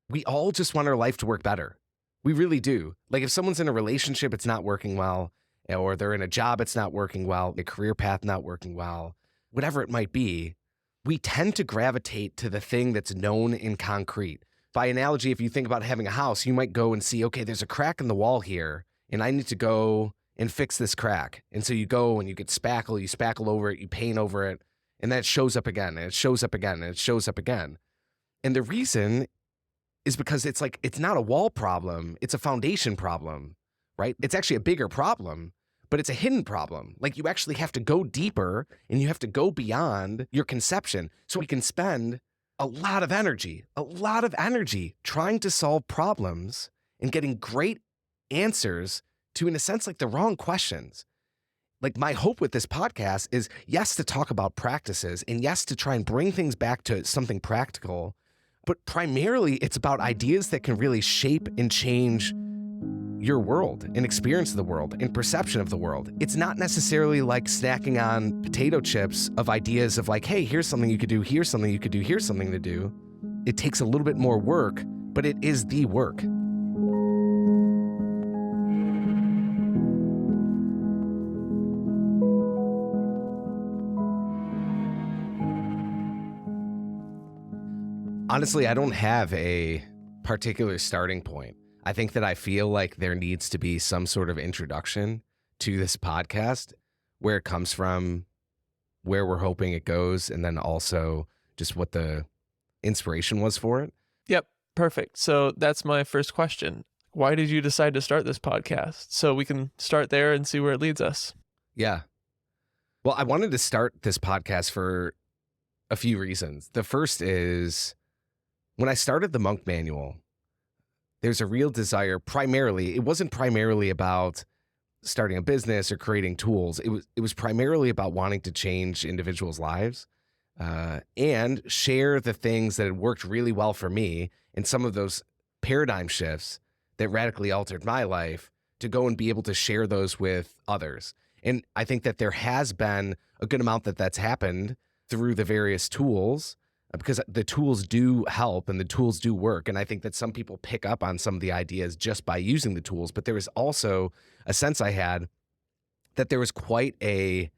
we all just want our life to work better. We really do. Like if someone's in a relationship, it's not working well, or they're in a job, it's not working well, a career path not working well, whatever it might be, we tend to gravitate to the thing that's known in concrete. By analogy, if you think about having a house, you might go and see, okay, there's a crack in the wall here, and I need to go and fix this crack. And so you go and you get spackle, you spackle over it, you paint over it, and then it shows up again, and it shows up again, and it shows up again. And the reason is because it's like, it's not a wall problem, it's a foundation problem, right? It's actually a bigger problem, but it's a hidden problem. Like you actually have to go deeper and you have to go beyond your conception. So we can spend a lot of energy trying to solve problems and getting great answers to, in a sense, like the wrong questions. Like my hope with this podcast is, yes, to talk about practices and yes, to try and bring things back to something practical, but primarily it's about ideas that can really shape and change your world and experience of the world and perception of the world. It's not necessarily like snacking on potato chips of ideas of like, hey, here's something you could do, here's something you could do, here's something to do. It takes a little bit more work, but it is the work. Honestly, I don't have a particular starting point. I think that I feel like there needs to be some sort of introduction to this podcast, where it comes from, where we're hoping it goes, and then also just what the inspiration was for it. Yep, perfect. So that's my first question. Why did you decide to start this podcast? So we can start there and see where it leads us. Yeah. Well, I wanted to start this podcast for a few reasons. The first is, when I started the Monk Manual, there's a real desire. Primarily, it wasn't primarily about starting a business or creating tools. It was primarily about wanting to change individuals' lives and share the things that had worked really well for me and some of those paradigm shifts that radically altered my life, to go and be able to share those with others. And I think that there has been a good amount that's happened through the various tools, because the tools do help and the tools do work. And I think that some people pick up on some of the ideas just by using the tools. But there was also a sense I had that there was quite a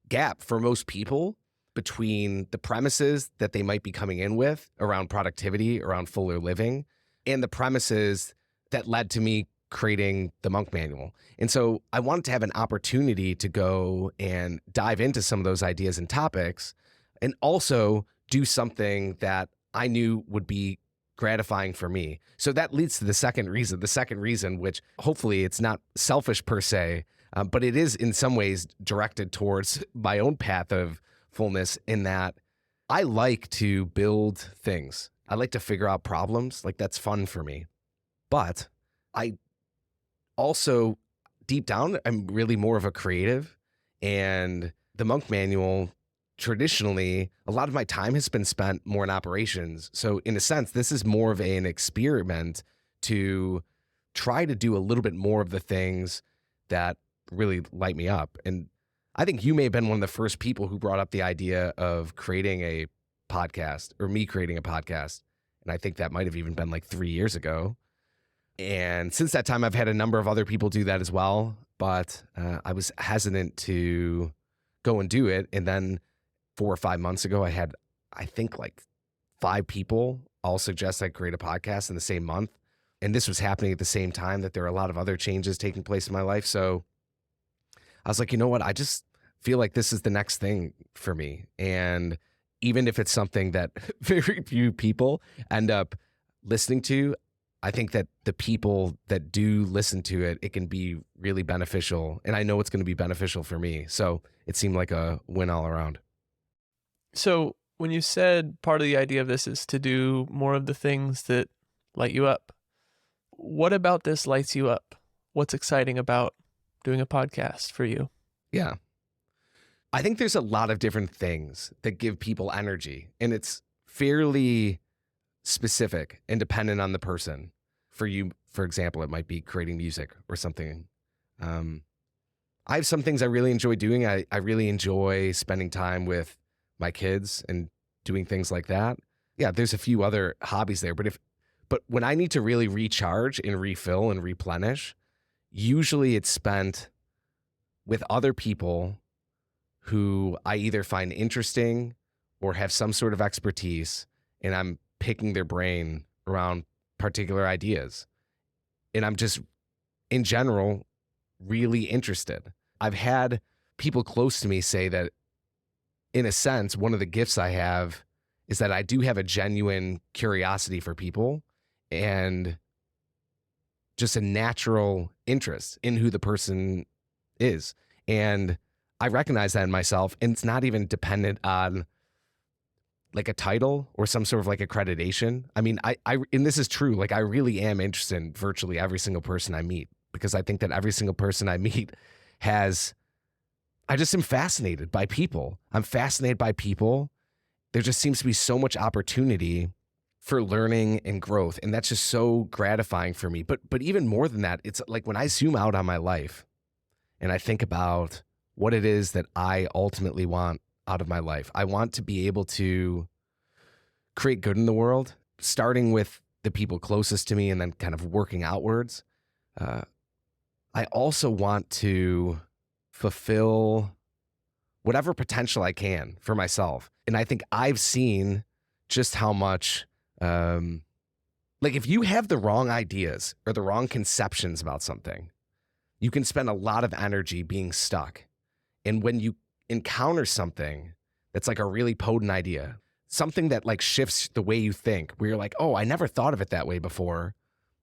gap for most people between the premises that they might be coming in with around productivity, around fuller living, and the premises that led to me creating the Monk Manual. And so I wanted to have an opportunity to go and dive into some of those ideas and topics, and also do something that I knew would be gratifying for me. So that leads to the second reason, which hopefully it's not selfish per se, but it is in some ways directed towards my own path of fullness, in that I like to build things. I like to figure out problems. Like, that's fun for me. But I also, deep down, I'm really more of a creative, and the Monk Manual, traditionally, a lot of my time has been spent more in operations. So in a sense, this is more of an experiment to try to do a little bit more of the things that really light me up. And I think you may have been one of the first people who brought up the idea of creating a podcast, or me creating a podcast. And I think that might have even been like 3 years ago. And since that time, I've had a number of other people do that as well. But I was hesitant to go and do it. And then 4 or 5 months ago, I had, I think, like 5 people all suggest I create a podcast in the same month. And this was happening at the same time that there are a lot of other changes taking place in my life. So I was like, you know what? I just feel like this is the next thing for me. And even if it's something that very few people end up listening to, I think that the people that do listen to it, it can be really beneficial. And I know it's going to be beneficial for me. So it seemed like a win all around. So when you said part of the idea of this is to do more of the things that light you up, what about this lights you up? What's exciting about doing a podcast for you? Yeah. I think there's a lot of different things that give people energy, and it's fairly specific and dependent on the person. For you, for example, it might be creating music or something. I have some things I really enjoy doing. I really enjoy spending time with my kids and doing things like that. Yeah, there's a few other hobbies there, but But when I need to really recharge and refill and replenish, usually it's spent with other people who I either find interesting or have some sort of expertise, and I'm picking their brain around particular ideas. And I'm just, in general, really interested. I've had people close to me say that, in a sense, one of the gifts I have is that I do have a genuine curiosity for people and just a natural interest in who the person is. And I recognize that in myself, and it's not even dependent on like a title or some sort of like accreditation. I mean, and this is true, like I really am interested in virtually every single person I meet, because I think that every single person I meet I just am fascinated by people. I'm fascinated by people. There just seems to be so much opportunity for learning and growth. And that's just so gratifying for me. But even more than that, it's like when I zoom out on my life and I think about what it is that I ultimately want out of my life, I want to be able to create good in the world, starting with the people closest to me and then kind of working outwards. I also want to fulfill whatever potential I can for myself. And I think I've seen just how much, like if you have the wrong ideas or the wrong conceptions about something, you can spend a lot of energy being stuck. And when you encounter something that's like a really potent idea, something that like shifts the way you think, where you're like, oh, I never thought of it that way before.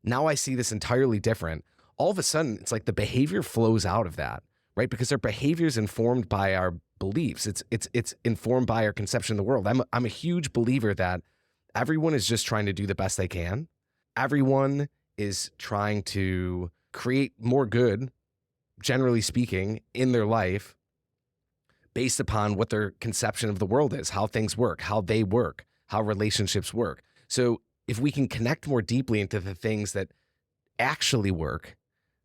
Now I see this entirely different. All of a sudden, it's like the behavior flows out of that, right? Because our behavior is informed by our beliefs. It's informed by our conception of the world. I'm a huge believer that everyone is just trying to do the best they can. Everyone is trying to create more good, generally speaking, in their life based upon what their conception of the world is, how things work, how they work, how relationships work. So if we can connect more deeply into the things that actually work,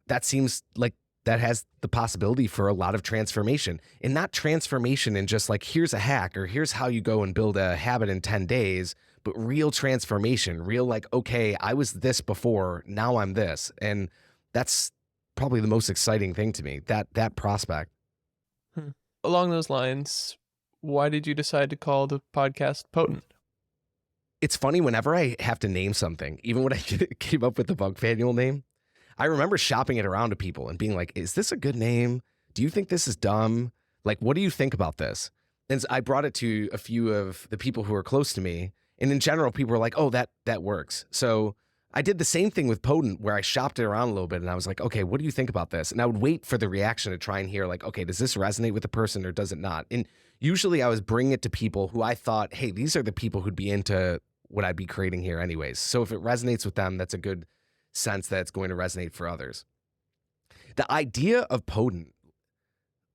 that seems like that has the possibility for a lot of transformation. And not transformation in just like, here's a hack or here's how you go and build a habit in 10 days, but real transformation, real like, okay, I was this before, now I'm this. And that's probably the most exciting thing to me, that prospect. Along those lines, why did you decide to call the podcast Potent? It's funny, whenever I have to name something, even when I came up with the Monk Manual name, I remember shopping it around to people and being like, is this a good name? Do you think this is dumb? Like, what do you think about this? And so I brought it to a few of the people who are close to me. And in general, people were like, oh, that works. So I did the same thing with Potent, where I shopped it around a little bit and I was like, okay, what do you think about this? And I would wait for the reaction to try and hear like, okay, does this resonate with the person or does it not? And usually I was bringing it to people who I thought, hey, these are the people who'd be into what I'd be creating here anyways. So if it resonates with them, that's a good sense that it's going to resonate for others. The idea of Potent,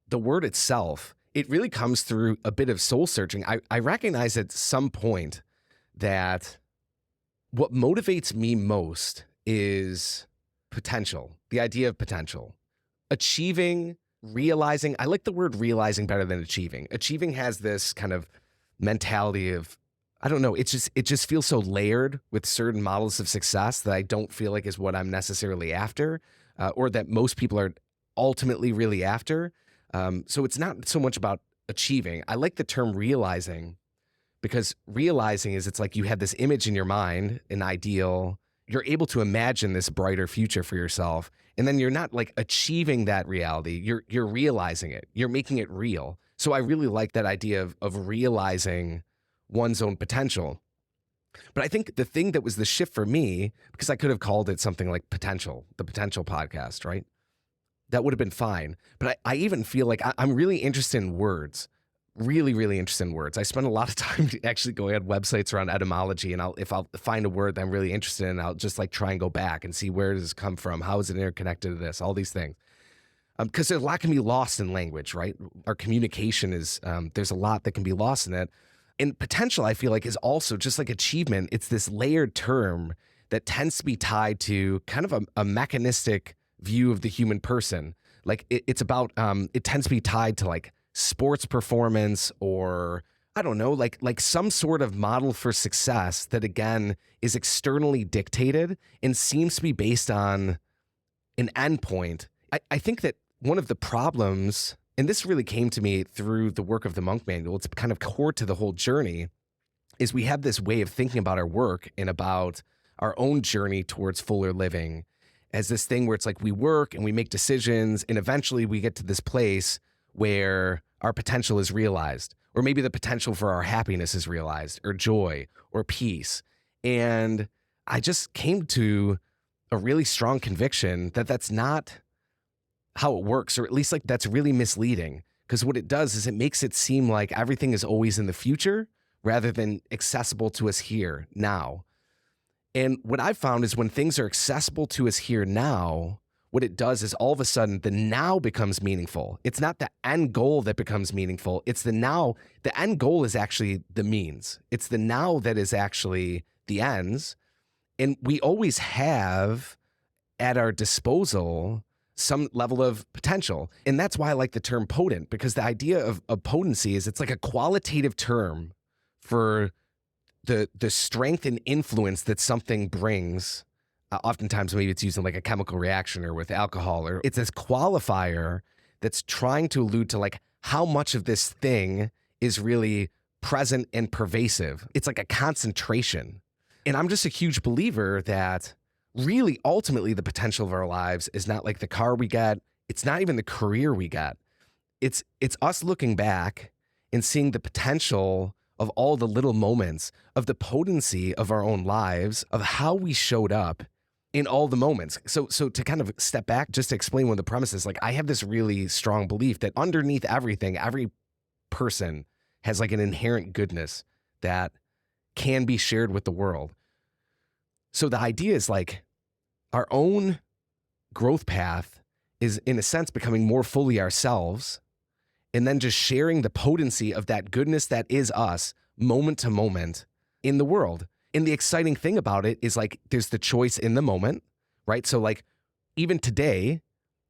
the word itself, it really comes through a bit of soul searching. I recognize at some point that what motivates me most is potential, the idea of potential. Achieving, realizing, I like the word realizing better than achieving. Achieving has this kind of mentality of, I don't know, it just feels so layered with certain models of success that I don't feel like is what I'm necessarily after, or that most people are ultimately really after. So it's not so much about achieving. I like the term realizing, because realizing is, it's like you have this image in your mind, an ideal, you're able to imagine this brighter future for yourself. And then you're not like achieving that reality. You're realizing it. You're making it real. So I really like that idea of realizing one's own potential. But I think the thing that was the shift for me, because I could have called it something like Potential, the Potential Podcast, right? That would have been fine. But I even feel like I'm really interested in words. Really, really interested in words. I spend a lot of time actually going on websites around etymology, and if I'll find a word that I'm really interested in, I'll just like try and go back and see, where does this come from? How is it interconnected to this? All these things. Because a lot can be lost in language, right? Our communication is, there's a lot that can be lost in it. And potential, I feel like, is also just like achievement. It's this layered term that tends to be tied to kind of a mechanistic view of the human person. Like it's about, it tends to be tied to like sports performance, or I don't know, like some sort of model for success that again is externally dictated and seems to be based on an endpoint. I think that one of the problems, and this really came to me through the work of the Monk Manual, it's kind of core to the whole journey, is we have this way of thinking about our work and about our own journey towards fuller living as this thing where it's like we work and we make decisions and eventually we get to this place where our potential is realized, or maybe the potential for our happiness is realized, or joy, or peace. And I just came to a really strong conviction that that's not how it works, or at least like that's really misleading. Because what it does is it makes it seem like everything is always in the future rather than accessible to us here, now. And what I've found is when things are accessible to us here now, what it does is all of a sudden the now becomes meaningful. It's not the end goal that becomes meaningful. It's the now. The end goal is actually the means. It's the now that is actually the ends. And we always have at our disposal some level of potential. And that's why I like the term potent, because the idea of potency is it's like a qualitative term for the strength and influence that something brings. Oftentimes, maybe it's used in like a chemical reaction or with alcohol, or it's this qualifier that's trying to allude to like how much of this thing is really present and pervasive. It's like a concentration. And I'm just a huge believer that really ultimately the potential of our lives is not like the car we get. It's not even the career we get. It's us looking back and seeing the potential of all the little moments, of the potency of our own lives, of how we showed up in all the moments. So to kind of step back, just to explain one of the premises, like I have this really strong belief that underneath everything, every person has like an inherent goodness that can be shared with the world. So the idea is like our own growth path is in a sense becoming more fully ourselves, and then just sharing the potency of that goodness that is us moment to moment in the world. And the exciting thing about it is like there's the choice in the moment, right? So like even today,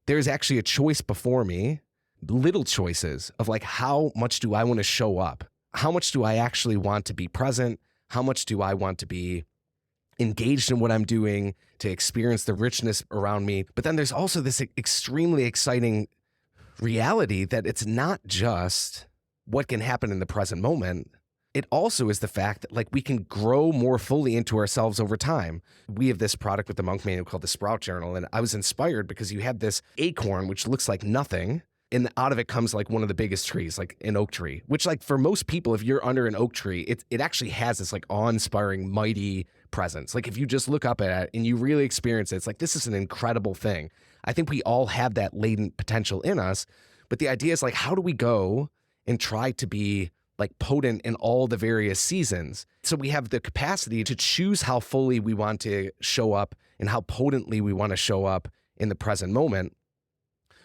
there's actually a choice before me, little choices of like how much do I want to show up? How much do I actually want to be present? How much do I want to be engaged in what I'm doing, to experience the richness around me? But then there's also this extremely exciting reality that it's not just what can happen in the present moment. It also is the fact that like we can grow more fully into ourselves over time. We have this product with the Monk Manual called the Sprout Journal, and I was inspired because you have this acorn which looks like nothing, and out of it comes like one of the biggest trees, like an oak tree, which like for most people, if you're under an oak tree, it actually has this like awe-inspiring, mighty presence. Like if you just look up at it and you really experience it, it's like this is an incredible thing. I think we all have that latent potential in us, but the idea is like how do we go and try to be like potent in all the various seasons? So we have the capacity to choose how fully we want to show up and how potently we want to show up in the present moment.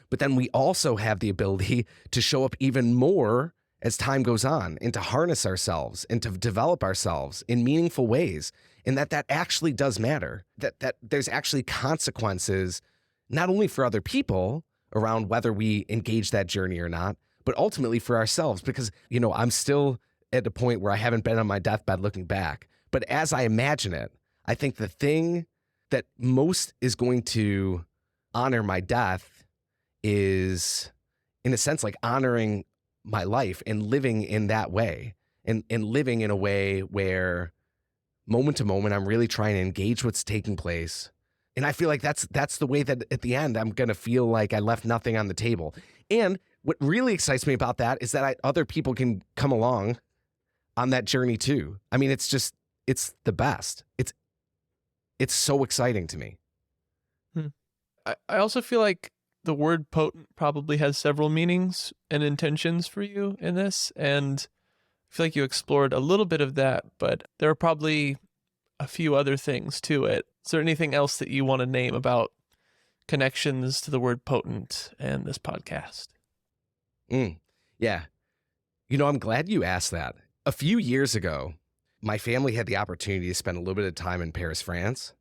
But then we also have the ability to show up even more as time goes on, and to harness ourselves and to develop ourselves in meaningful ways. And that actually does matter, that there's actually consequences, not only for other people around whether we engage that journey or not, but ultimately for ourselves. Because, you know, I'm still at a point where I haven't been on my deathbed looking back. But as I imagine it, I think the thing that most is going to honor my death is, in a sense, like honoring my life and living in that way, and living in a way where moment to moment, I'm really trying to engage what's taking place. And I feel like that's the way that at the end, I'm going to feel like I left nothing on the table. And what really excites me about that is that other people can come along on that journey too. I mean, it's the best. It's so exciting to me. I also feel like the word potent probably has several meanings and intentions for you in this. And I feel like you explored a little bit of that, but there are probably a few other things to it. Is there anything else that you want to name about connections to the word potent and this podcast? Yeah. You know, I'm glad you asked that. A few years ago, my family had the opportunity to spend a little bit of time in Paris, France.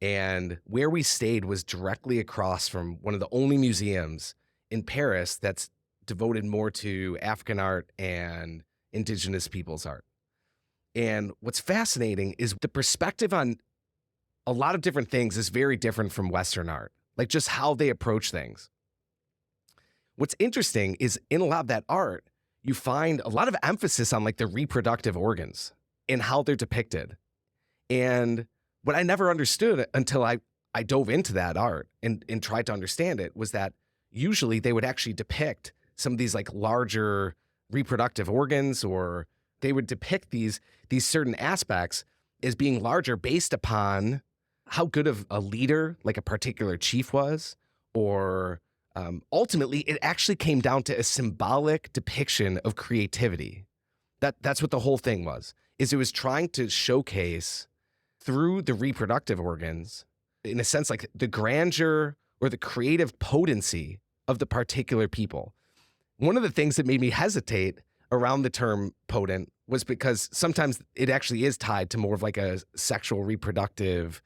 And where we stayed was directly across from one of the only museums in Paris that's devoted more to African art and indigenous people's art. And what's fascinating is the perspective on a lot of different things is very different from Western art, like just how they approach things. What's interesting is in a lot of that art, you find a lot of emphasis on like the reproductive organs and how they're depicted. And what I never understood until I dove into that art and tried to understand it was that usually they would actually depict some of these like larger reproductive organs, or they would depict these certain aspects as being larger based upon how good of a leader like a particular chief was, or ultimately it actually came down to a symbolic depiction of creativity. That's what the whole thing was, is it was trying to showcase through the reproductive organs, in a sense, like the grandeur or the creative potency of the particular people. One of the things that made me hesitate around the term potent was because sometimes it actually is tied to more of like a sexual reproductive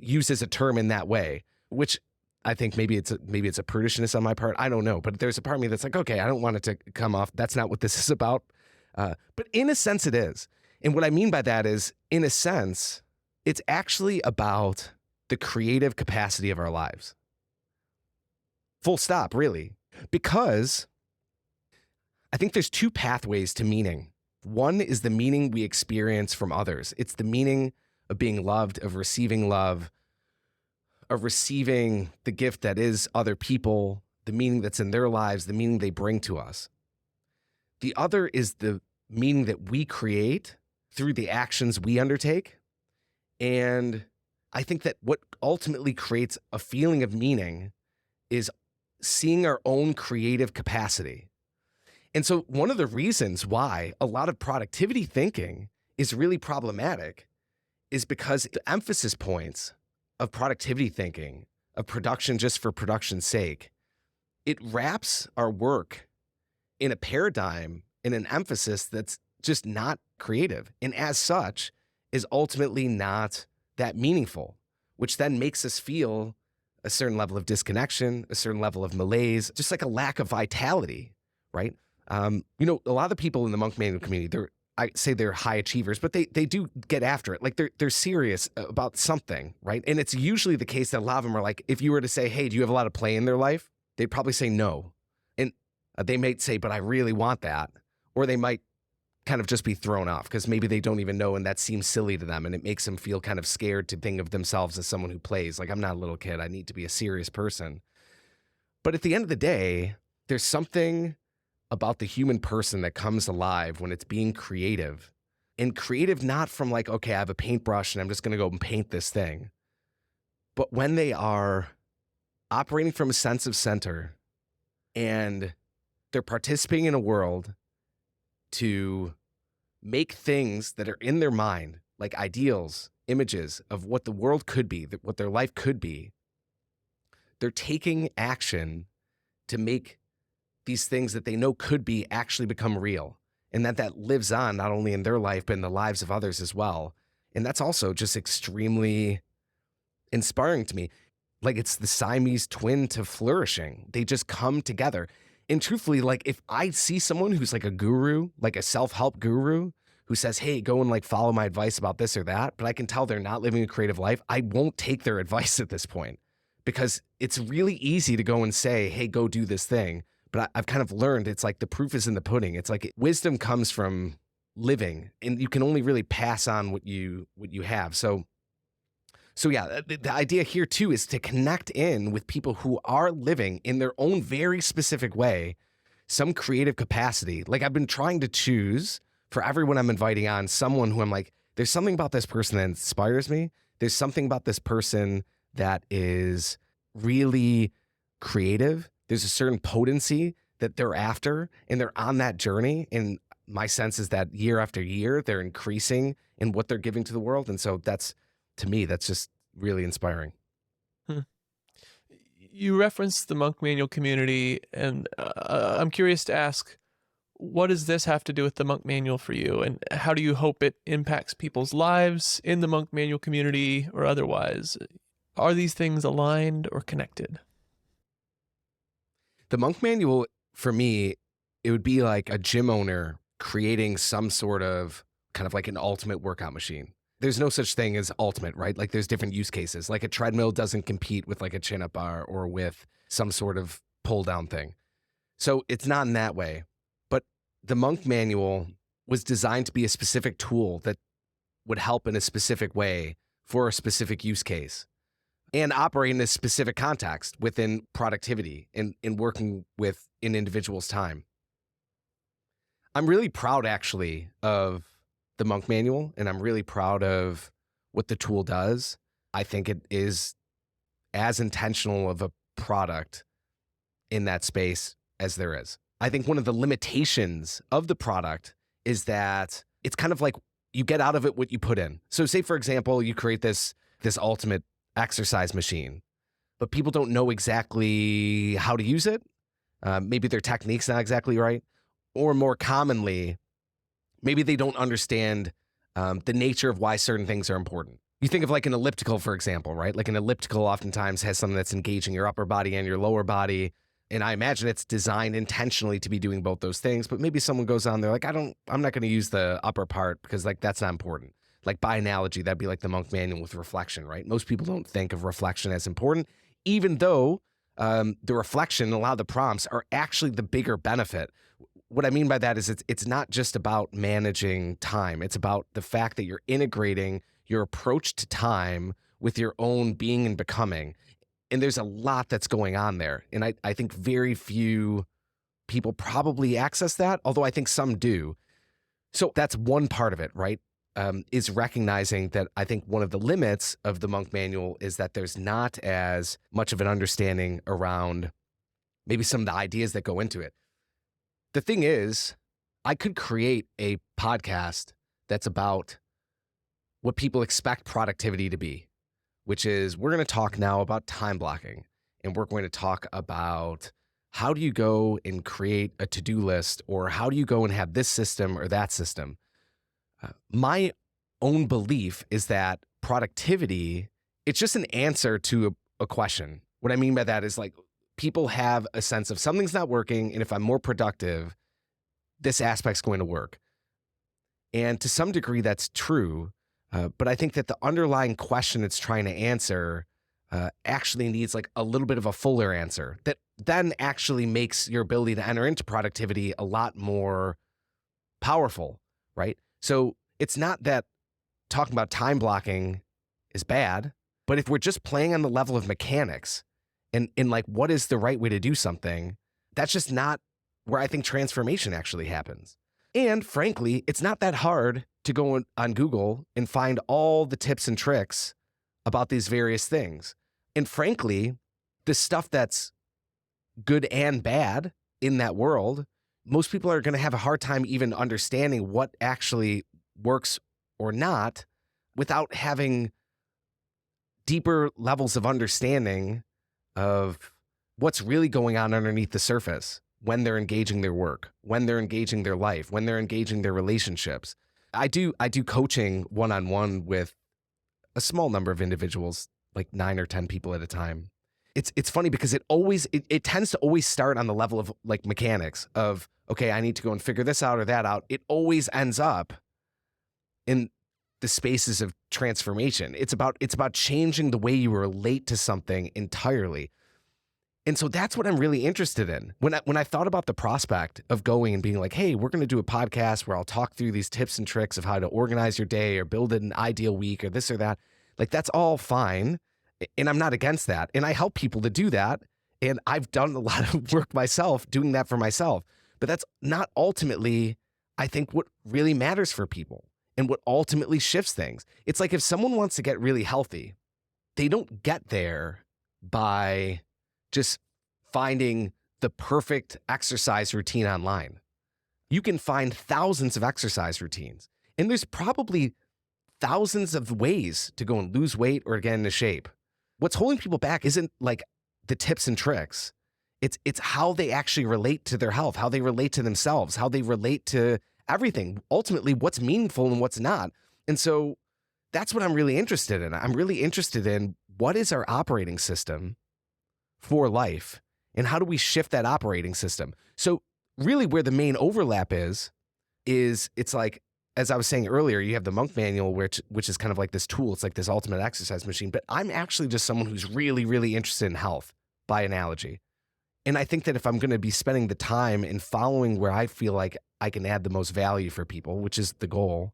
use as a term in that way, which I think maybe it's a prudishness on my part. I don't know, but there's a part of me that's like, okay, I don't want it to come off. That's not what this is about. But in a sense, it is. And what I mean by that is, in a sense, it's actually about the creative capacity of our lives. Full stop, really. Because I think there's two pathways to meaning. One is the meaning we experience from others. It's the meaning of being loved, of receiving love, of receiving the gift that is other people, the meaning that's in their lives, the meaning they bring to us. The other is the meaning that we create through the actions we undertake. And I think that what ultimately creates a feeling of meaning is seeing our own creative capacity. And so one of the reasons why a lot of productivity thinking is really problematic is because the emphasis points of productivity thinking, of production just for production's sake, it wraps our work in a paradigm, in an emphasis that's just not creative, and as such is ultimately not that meaningful, which then makes us feel a certain level of disconnection, a certain level of malaise, just like a lack of vitality, right? A lot of the people in the monk manual community, I say they're high achievers, but they do get after it. Like they're serious about something, right? And it's usually the case that a lot of them are like, if you were to say, hey, do you have a lot of play in their life? They'd probably say no. And they might say, but I really want that. Or they might kind of just be thrown off because maybe they don't even know and that seems silly to them and it makes them feel kind of scared to think of themselves as someone who plays. Like, I'm not a little kid. I need to be a serious person. But at the end of the day, there's something about the human person that comes alive when it's being creative. And creative not from like, okay, I have a paintbrush and I'm just going to go and paint this thing. But when they are operating from a sense of center and they're participating in a world to make things that are in their mind, like ideals, images of what the world could be, what their life could be. They're taking action to make these things that they know could be actually become real, and that lives on not only in their life, but in the lives of others as well. And that's also just extremely inspiring to me. Like, it's the Siamese twin to flourishing. They just come together. And truthfully, like, if I see someone who's like a guru, like a self-help guru, who says, hey, go and like follow my advice about this or that, but I can tell they're not living a creative life, I won't take their advice at this point, because it's really easy to go and say, hey, go do this thing. But I've kind of learned it's like the proof is in the pudding. It's like wisdom comes from living, and you can only really pass on what you have. So yeah, the idea here too is to connect in with people who are living in their own very specific way, some creative capacity. Like, I've been trying to choose for everyone I'm inviting on someone who I'm like, there's something about this person that inspires me. There's something about this person that is really creative. There's a certain potency that they're after, and they're on that journey. And my sense is that year after year, they're increasing in what they're giving to the world. And so that's, to me, that's just really inspiring. You referenced the monk manual community, and I'm curious to ask, what does this have to do with the monk manual for you? And how do you hope it impacts people's lives in the monk manual community or otherwise? Are these things aligned or connected? The monk manual, for me, it would be like a gym owner creating some sort of kind of like an ultimate workout machine. There's no such thing as ultimate, right? Like there's different use cases. Like a treadmill doesn't compete with like a chin-up bar or with some sort of pull-down thing. So it's not in that way. But the Monk Manual was designed to be a specific tool that would help in a specific way for a specific use case and operate in a specific context within productivity and in working with an individual's time. I'm really proud actually of the Monk Manual, and I'm really proud of what the tool does. I think it is as intentional of a product in that space as there is. I think one of the limitations of the product is that it's kind of like you get out of it what you put in. So say, for example, you create this ultimate exercise machine, but people don't know exactly how to use it. Maybe their technique's not exactly right. Or more commonly, maybe they don't understand the nature of why certain things are important. You think of like an elliptical, for example, right? Like an elliptical oftentimes has something that's engaging your upper body and your lower body. And I imagine it's designed intentionally to be doing both those things. But maybe someone goes on there like, I'm not going to use the upper part because like that's not important. Like by analogy, that'd be like the Monk Manual with reflection, right? Most people don't think of reflection as important, even though the reflection and a lot of the prompts are actually the bigger benefit. What I mean by that is it's not just about managing time. It's about the fact that you're integrating your approach to time with your own being and becoming. And there's a lot that's going on there. And I think very few people probably access that, although I think some do. So that's one part of it, right? Is recognizing that I think one of the limits of the Monk Manual is that there's not as much of an understanding around maybe some of the ideas that go into it. The thing is, I could create a podcast that's about what people expect productivity to be, which is we're going to talk now about time blocking, and we're going to talk about how do you go and create a to-do list, or how do you go and have this system or that system. My own belief is that productivity, it's just an answer to a question. What I mean by that is like people have a sense of something's not working, and if I'm more productive, this aspect's going to work. And to some degree, that's true. But I think that the underlying question it's trying to answer actually needs like a little bit of a fuller answer that then actually makes your ability to enter into productivity a lot more powerful, right? So it's not that talking about time blocking is bad, but if we're just playing on the level of mechanics and like what is the right way to do something, that's just not where I think transformation actually happens. And frankly, it's not that hard to go on Google and find all the tips and tricks about these various things. And frankly, the stuff that's good and bad in that world, most people are going to have a hard time even understanding what actually works or not without having deeper levels of understanding of what's really going on underneath the surface when they're engaging their work, when they're engaging their life, when they're engaging their relationships. I do coaching one-on-one with a small number of individuals, like 9 or 10 people at a time. It's funny because it tends to always start on the level of like mechanics of, okay, I need to go and figure this out or that out. It always ends up in the spaces of transformation. It's about changing the way you relate to something entirely. And so that's what I'm really interested in. When I thought about the prospect of going and being like, hey, we're going to do a podcast where I'll talk through these tips and tricks of how to organize your day or build an ideal week or this or that, like that's all fine. And I'm not against that. And I help people to do that. And I've done a lot of work myself doing that for myself. But that's not ultimately, I think, what really matters for people and what ultimately shifts things. It's like if someone wants to get really healthy, they don't get there by just finding the perfect exercise routine online. You can find thousands of exercise routines, and there's probably thousands of ways to go and lose weight or get into shape. What's holding people back isn't like the tips and tricks. It's how they actually relate to their health, how they relate to themselves, how they relate to everything. Ultimately, what's meaningful and what's not. And so that's what I'm really interested in. I'm really interested in what is our operating system for life, and how do we shift that operating system? So really where the main overlap is it's like, as I was saying earlier, you have the monk manual, which is kind of like this tool. It's like this ultimate exercise machine. But I'm actually just someone who's really, really interested in health by analogy. And I think that if I'm going to be spending the time and following where I feel like I can add the most value for people, which is the goal,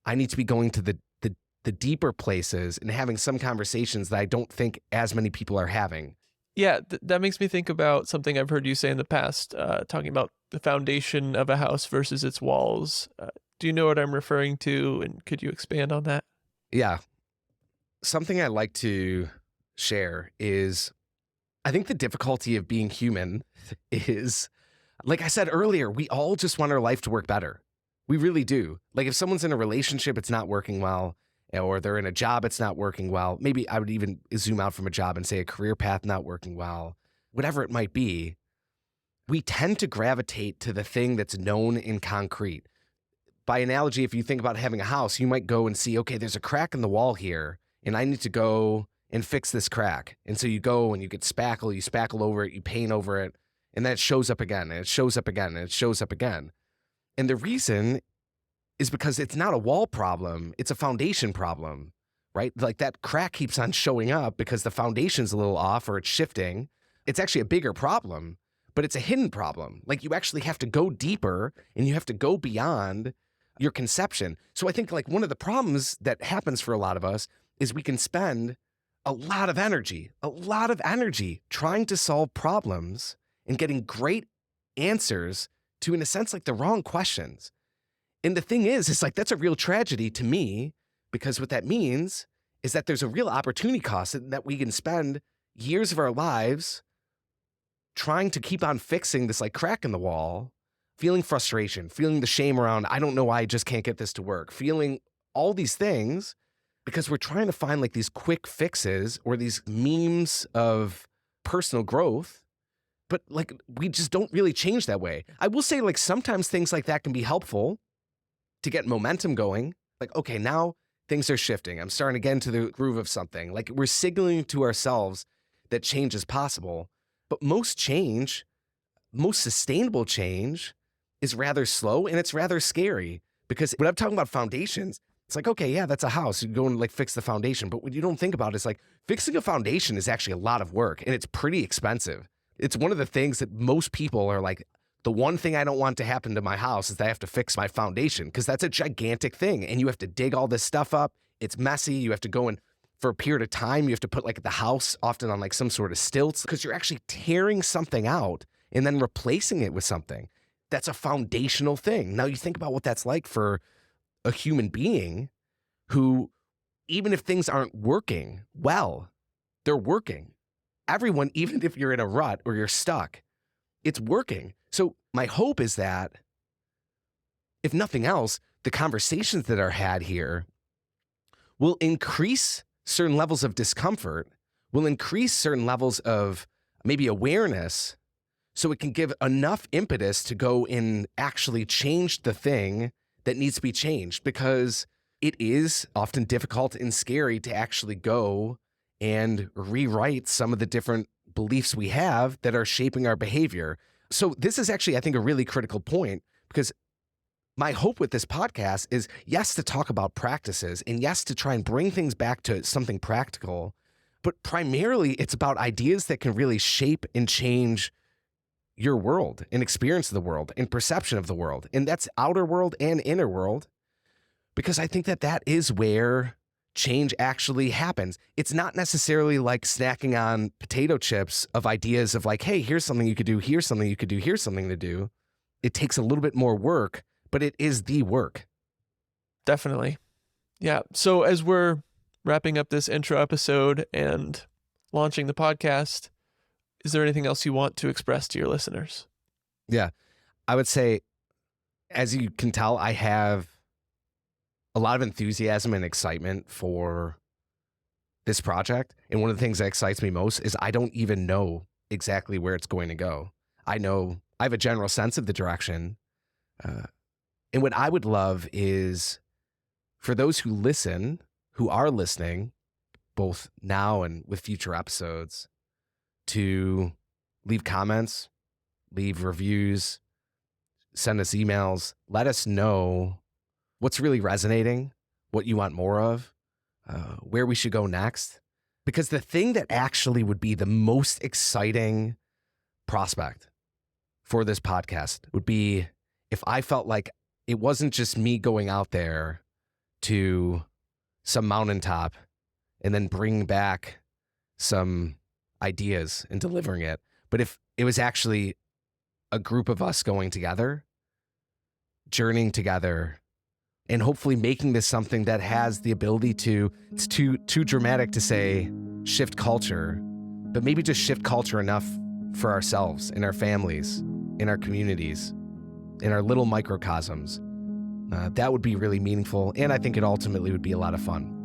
I need to be going to the deeper places and having some conversations that I don't think as many people are having. Yeah, that makes me think about something I've heard you say in the past, talking about the foundation of a house versus its walls. Do you know what I'm referring to, and could you expand on that? Yeah. Something I like to share is I think the difficulty of being human is, like I said earlier, we all just want our life to work better. We really do. Like if someone's in a relationship, it's not working well, or they're in a job, it's not working well. Maybe I would even zoom out from a job and say a career path not working well, whatever it might be. We tend to gravitate to the thing that's known in concrete. By analogy, if you think about having a house, you might go and see, okay, there's a crack in the wall here, and I need to go and fix this crack. And so you go and you get spackle, you spackle over it, you paint over it, and then it shows up again, and it shows up again, and it shows up again. And the reason is because it's not a wall problem, it's a foundation problem, right? Like that crack keeps on showing up because the foundation's a little off or it's shifting. It's actually a bigger problem, but it's a hidden problem. Like you actually have to go deeper and you have to go beyond your conception. So I think like one of the problems that happens for a lot of us is we can spend a lot of energy trying to solve problems and getting great answers to, in a sense, like the wrong questions. And the thing is, it's like, that's a real tragedy to me, because what that means is that there's a real opportunity cost that we can spend years of our lives trying to keep on fixing this like crack in the wall, feeling frustration, feeling the shame around, I don't know why I just can't get this to work, feeling all these things because we're trying to find like these quick fixes or these memes of personal growth. But like, we just don't really change that way. I will say like sometimes things like that can be helpful to get momentum going. Like, okay, now things are shifting. I'm starting to get into the groove of something. Like we're signaling to ourselves that change is possible. But most change, most sustainable change is rather slow and it's rather scary, because when I'm talking about foundations, it's like, okay, yeah, that's a house. You go and like fix the foundation. But what you don't think about is like fixing a foundation is actually a lot of work and it's pretty expensive. It's one of the things that most people are like, the one thing I don't want to happen to my house is that I have to fix my foundation, because that's a gigantic thing. And you have to dig all this stuff up. It's messy. You have to go in for a period of time. You have to put like the house often on like some sort of stilts, because you're actually tearing something out and then replacing it with something. That's a foundational thing. Now you think about what that's like for a human being who, even if things aren't working well, they're working. Everyone, even if you're in a rut or you're stuck, it's working. So my hope is that, if nothing else, the conversations that are had here will increase certain levels of discomfort, will increase certain levels of maybe awareness, so it can give enough impetus to go and actually change the thing that needs to be changed, because it is often difficult and scary to actually go and rewrite some of the different beliefs we have that are shaping our behavior. So this is actually, I think, a really critical point, because my hope with this podcast is, yes, to talk about practices, and yes, to try and bring things back to something practical, but primarily it's about ideas that can really shape and change your world and experience of the world and perception of the world. And that's outer world and inner world, because I think that that is where change actually happens. It's not necessarily like snacking on potato chips of ideas of like, hey, here's something you could do, here's something you could do, here's something to do. It takes a little bit more work, but it is the work. Definitely. Yeah. So as we're wrapping up this intro episode and launching the podcast, is there anything else you want to express to your listeners? Yeah. I would say, as you can tell, I have a lot of enthusiasm and excitement for this project. And one of the things that excites me most is I don't even know exactly where it's going to go. I know I have a general sense of the direction. And what I would love is for those who listen, who are listening, both now and with future episodes, to leave comments, leave reviews, send us emails. Let us know what's really resonating, what you want more of, where we should go next. Because the thing that actually would be the most exciting prospect for this podcast would be if I felt like it wasn't just me going out there to some mountaintop and then bringing back some ideas and delivering it, but if it was actually a group of us going together, journeying together, and hopefully making this something that has the ability to, it's too dramatic to say shift culture, but maybe just shift culture enough for ourselves, in our families, in our communities, in our little microcosms. That would be really meaningful, and I think it ultimately would be a lot of fun.